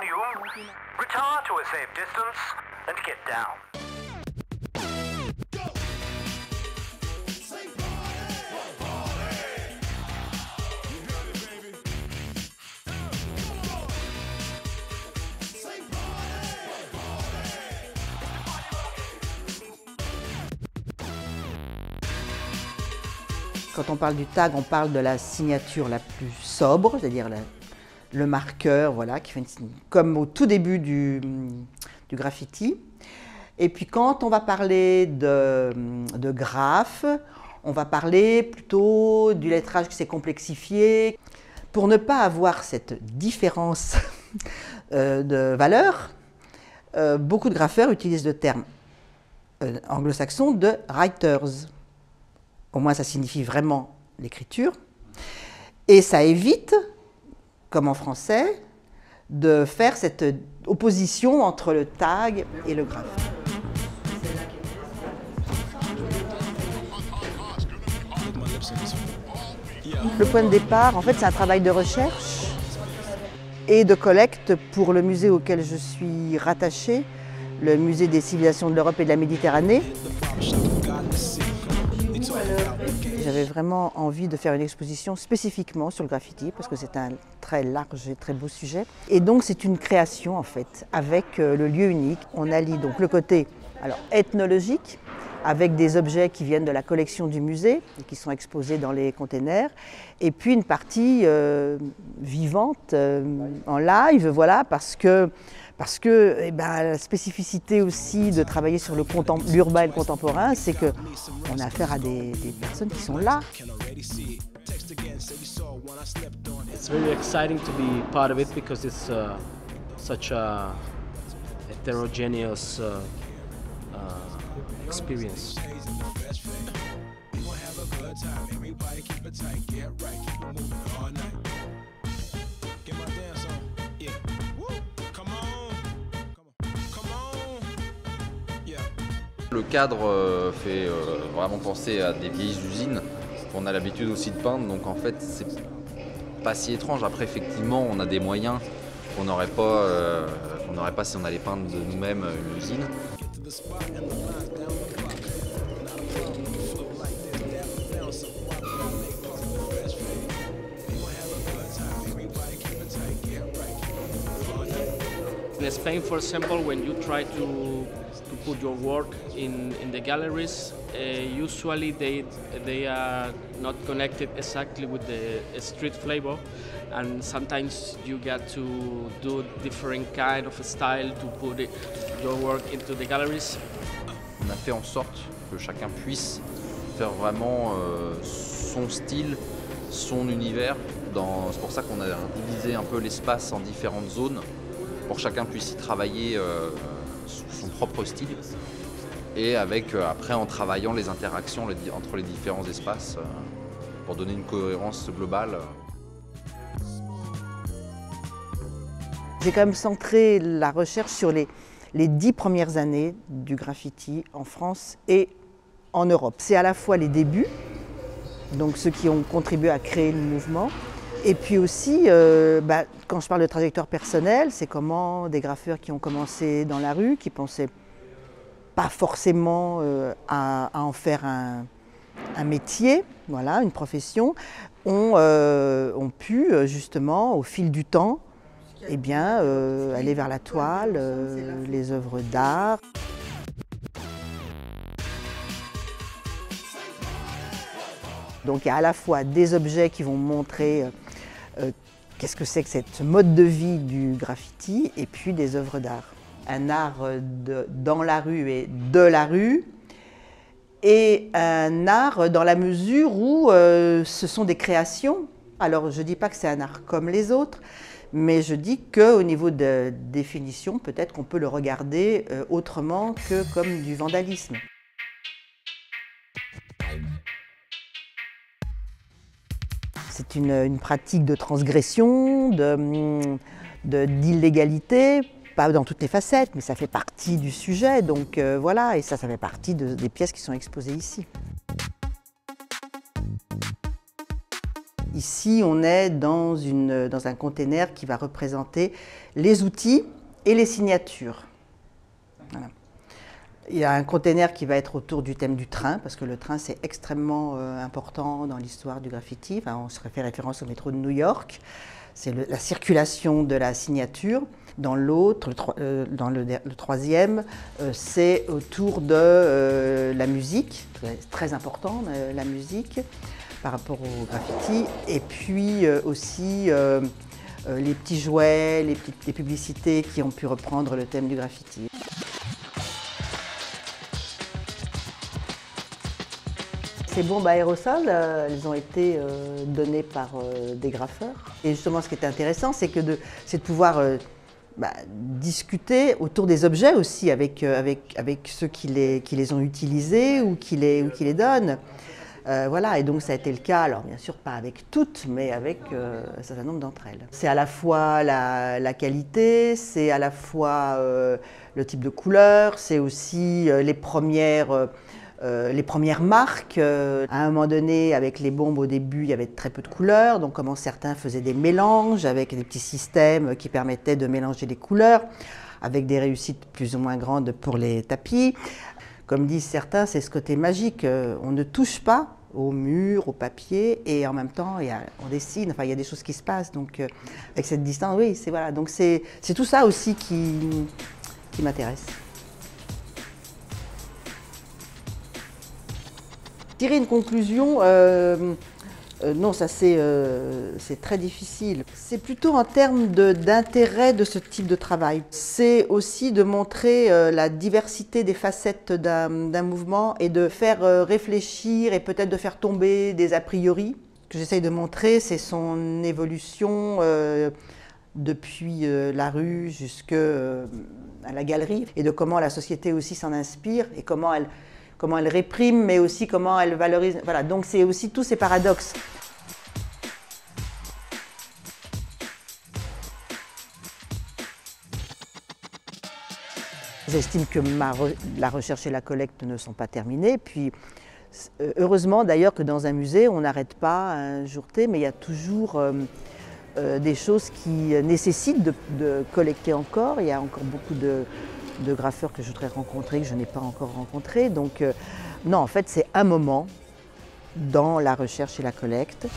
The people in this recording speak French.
volume, retire to a safe distance, and get down. Quand on parle du tag, on parle de la signature la plus sobre, c'est-à-dire le marqueur, voilà, qui fait comme au tout début du graffiti. Et puis quand on va parler de graphe, on va parler plutôt du lettrage qui s'est complexifié. Pour ne pas avoir cette différence de valeur, beaucoup de graffeurs utilisent le terme anglo-saxon de writers. Au moins, ça signifie vraiment l'écriture. Et ça évite, comme en français, de faire cette opposition entre le tag et le graphe. Le point de départ, en fait, c'est un travail de recherche et de collecte pour le musée auquel je suis rattachée, le musée des civilisations de l'Europe et de la Méditerranée. J'avais vraiment envie de faire une exposition spécifiquement sur le graffiti parce que c'est un très large et très beau sujet. Et donc c'est une création en fait avec le lieu unique. On allie donc le côté ethnologique avec des objets qui viennent de la collection du musée et qui sont exposés dans les containers. Et puis une partie vivante en live, voilà, parce que la spécificité aussi de travailler sur l'urbain et le contemporain, c'est qu'on a affaire à des personnes qui sont là. It's very exciting to be part of it because it's such a heterogeneous experience. Le cadre fait vraiment penser à des vieilles usines qu'on a l'habitude aussi de peindre, donc en fait c'est pas si étrange. Après effectivement on a des moyens qu'on n'aurait pas si on allait peindre de nous-mêmes une usine. In Spain, for example, when you try to put your work in the galleries, usually they are not connected exactly with the street flavor, and sometimes you get to do different kind of style to put your work into the galleries. On a fait en sorte que chacun puisse faire vraiment son style, son univers. C'est pour ça qu'on a divisé un peu l'espace en différentes zones, pour que chacun puisse y travailler son propre style et avec après en travaillant les interactions entre les différents espaces pour donner une cohérence globale. J'ai quand même centré la recherche sur les 10 premières années du graffiti en France et en Europe. C'est à la fois les débuts, donc ceux qui ont contribué à créer le mouvement, et puis aussi, quand je parle de trajectoire personnelle, c'est comment des graffeurs qui ont commencé dans la rue, qui ne pensaient pas forcément à en faire un métier, voilà, une profession, ont pu justement, au fil du temps, aller vers la toile, les œuvres d'art. Donc il y a à la fois des objets qui vont montrer qu'est-ce que c'est que cette mode de vie du graffiti, et puis des œuvres d'art. Un art dans la rue et de la rue, et un art dans la mesure où ce sont des créations. Alors je ne dis pas que c'est un art comme les autres, mais je dis qu'au niveau de définition, peut-être qu'on peut le regarder autrement que comme du vandalisme. C'est une pratique de transgression, d'illégalité, pas dans toutes les facettes, mais ça fait partie du sujet, donc voilà, et ça fait partie des pièces qui sont exposées ici. Il Ici, on est dans un container qui va représenter les outils et les signatures. Voilà. Il y a un container qui va être autour du thème du train, parce que le train, c'est extrêmement important dans l'histoire du graffiti. Enfin, on se fait référence au métro de New York. C'est la circulation de la signature. Dans l'autre, dans le troisième, c'est autour de la musique. C'est très important, la musique, par rapport au graffiti. Et puis aussi les petits jouets, les publicités qui ont pu reprendre le thème du graffiti. Ces bombes aérosols, elles ont été données par des graffeurs. Et justement, ce qui est intéressant, c'est de pouvoir discuter autour des objets aussi avec ceux qui les ont utilisés ou qui les donnent. Voilà, et donc ça a été le cas, alors bien sûr pas avec toutes, mais avec un certain nombre d'entre elles. C'est à la fois la qualité, c'est à la fois le type de couleur, c'est aussi les premières marques. À un moment donné, avec les bombes au début, il y avait très peu de couleurs, donc comment certains faisaient des mélanges avec des petits systèmes qui permettaient de mélanger les couleurs, avec des réussites plus ou moins grandes pour les tapis. Comme disent certains, c'est ce côté magique, on ne touche pas au mur, au papier, et en même temps, on dessine, enfin il y a des choses qui se passent, donc avec cette distance, oui, voilà. Donc c'est tout ça aussi qui m'intéresse. Tirer une conclusion, non, ça c'est très difficile. C'est plutôt en termes d'intérêt de ce type de travail. C'est aussi de montrer la diversité des facettes d'un mouvement et de faire réfléchir et peut-être de faire tomber des a priori. Ce que j'essaye de montrer, c'est son évolution depuis la rue jusqu'à la galerie et de comment la société aussi s'en inspire et comment elle réprime, mais aussi comment elle valorise. Voilà, donc c'est aussi tous ces paradoxes. J'estime que la recherche et la collecte ne sont pas terminées. Puis, heureusement d'ailleurs que dans un musée, on n'arrête pas un jour T, mais il y a toujours des choses qui nécessitent de collecter encore. Il y a encore beaucoup de graffeurs que je voudrais rencontrer, que je n'ai pas encore rencontrés. Donc non, en fait, c'est un moment dans la recherche et la collecte.